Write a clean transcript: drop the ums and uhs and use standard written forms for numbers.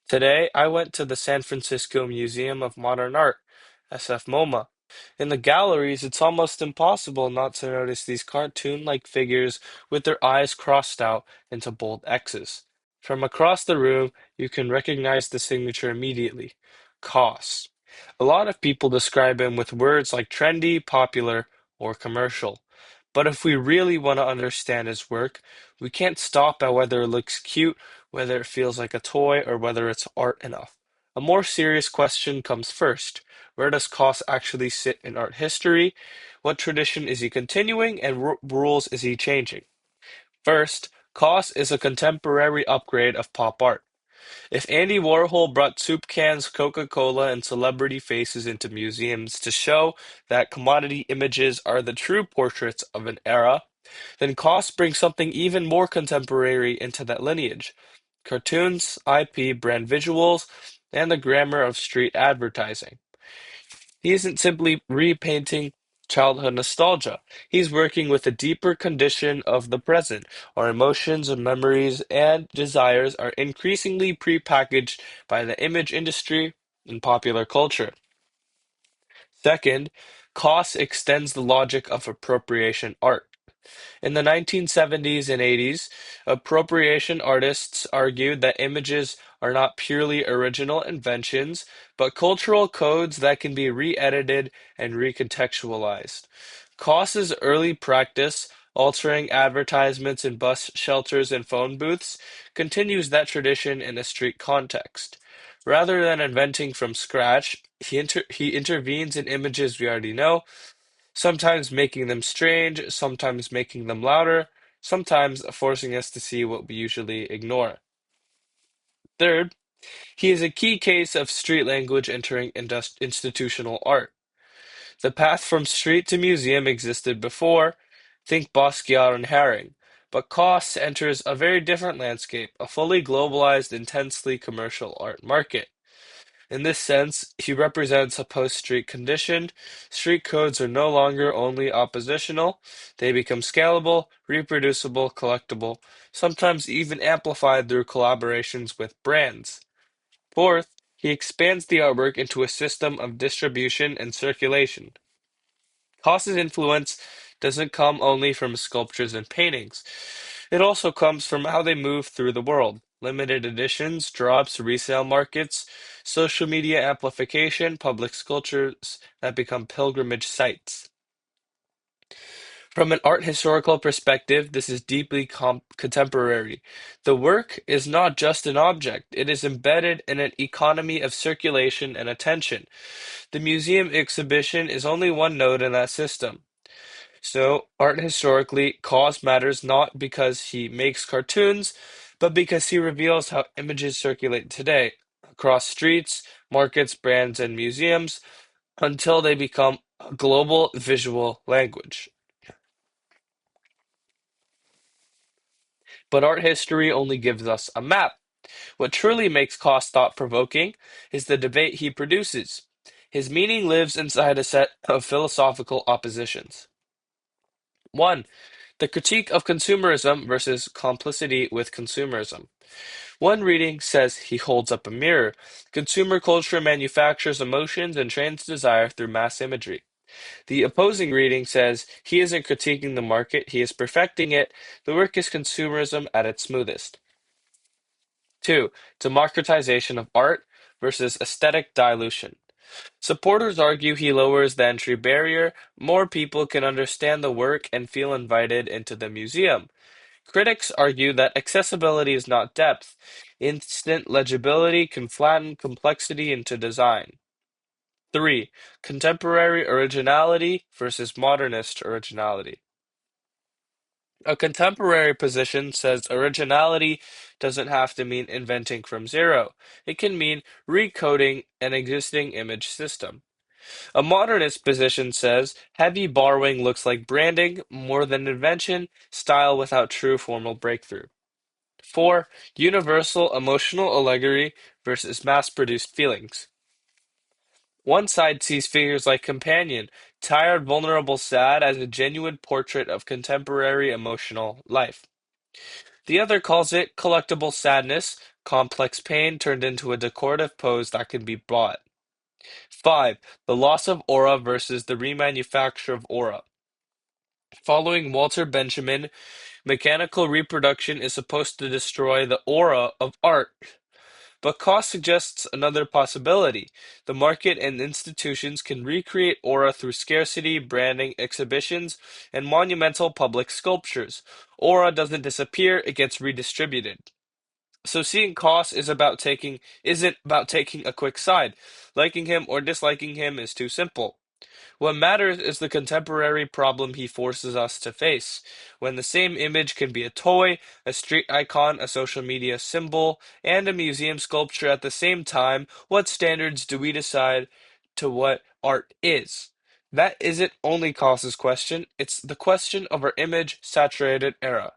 Today, I went to the San Francisco Museum of Modern Art, SFMOMA. In the galleries, it's almost impossible not to notice these cartoon-like figures with their eyes crossed out into bold X's. From across the room, you can recognize the signature immediately. KAWS. A lot of people describe him with words like trendy, popular, or commercial. But if we really want to understand his work, we can't stop at whether it looks cute, whether it feels like a toy, or whether it's art enough. A more serious question comes first. Where does KAWS actually sit in art history? What tradition is he continuing, and rules is he changing? First, KAWS is a contemporary upgrade of pop art. If Andy Warhol brought soup cans, Coca-Cola, and celebrity faces into museums to show that commodity images are the true portraits of an era, then KAWS brings something even more contemporary into that lineage: cartoons, IP, brand visuals, and the grammar of street advertising. He isn't simply repainting childhood nostalgia. He's working with a deeper condition of the present. Our emotions and memories and desires are increasingly prepackaged by the image industry and popular culture. Second, KAWS extends the logic of appropriation art. In the 1970s and 80s, appropriation artists argued that images are not purely original inventions, but cultural codes that can be re-edited and recontextualized. Koss's early practice, altering advertisements in bus shelters and phone booths, continues that tradition in a street context. Rather than inventing from scratch, he intervenes in images we already know, sometimes making them strange, sometimes making them louder, sometimes forcing us to see what we usually ignore. Third, he is a key case of street language entering institutional art. The path from street to museum existed before, think Basquiat and Haring, but Koss enters a very different landscape, a fully globalized, intensely commercial art market. In this sense, he represents a post-street condition. Street codes are no longer only oppositional, they become scalable, reproducible, collectible, sometimes even amplified through collaborations with brands. Fourth, he expands the artwork into a system of distribution and circulation. Koss's influence doesn't come only from sculptures and paintings. It also comes from how they move through the world. Limited editions, drops, resale markets, social media amplification, public sculptures that become pilgrimage sites. From an art historical perspective, this is deeply contemporary. The work is not just an object, it is embedded in an economy of circulation and attention. The museum exhibition is only one node in that system. So, art historically, KAWS matters not because he makes cartoons, but because he reveals how images circulate today across streets, markets, brands, and museums until they become a global visual language. But art history only gives us a map. What truly makes KAWS thought-provoking is the debate he produces. His meaning lives inside a set of philosophical oppositions. One, the critique of consumerism versus complicity with consumerism. One reading says he holds up a mirror. Consumer culture manufactures emotions and trains desire through mass imagery. The opposing reading says he isn't critiquing the market, he is perfecting it. The work is consumerism at its smoothest. Two, democratization of art versus aesthetic dilution. Supporters argue he lowers the entry barrier. More people can understand the work and feel invited into the museum. Critics argue that accessibility is not depth. Instant legibility can flatten complexity into design. Three, contemporary originality versus modernist originality. A contemporary position says originality doesn't have to mean inventing from zero. It can mean recoding an existing image system. A modernist position says heavy borrowing looks like branding more than invention, style without true formal breakthrough. Four, universal emotional allegory versus mass-produced feelings. One side sees figures like Companion, tired, vulnerable, sad, as a genuine portrait of contemporary emotional life. The other calls it collectible sadness, complex pain turned into a decorative pose that can be bought. 5. The loss of aura versus the remanufacture of aura. Following Walter Benjamin, mechanical reproduction is supposed to destroy the aura of art. But KAWS suggests another possibility. The market and institutions can recreate aura through scarcity, branding, exhibitions, and monumental public sculptures. Aura doesn't disappear, it gets redistributed. So seeing KAWS isn't about taking a quick side. Liking him or disliking him is too simple. What matters is the contemporary problem he forces us to face. When the same image can be a toy, a street icon, a social media symbol, and a museum sculpture at the same time, what standards do we decide to what art is? That isn't only KAWS's question, it's the question of our image-saturated era.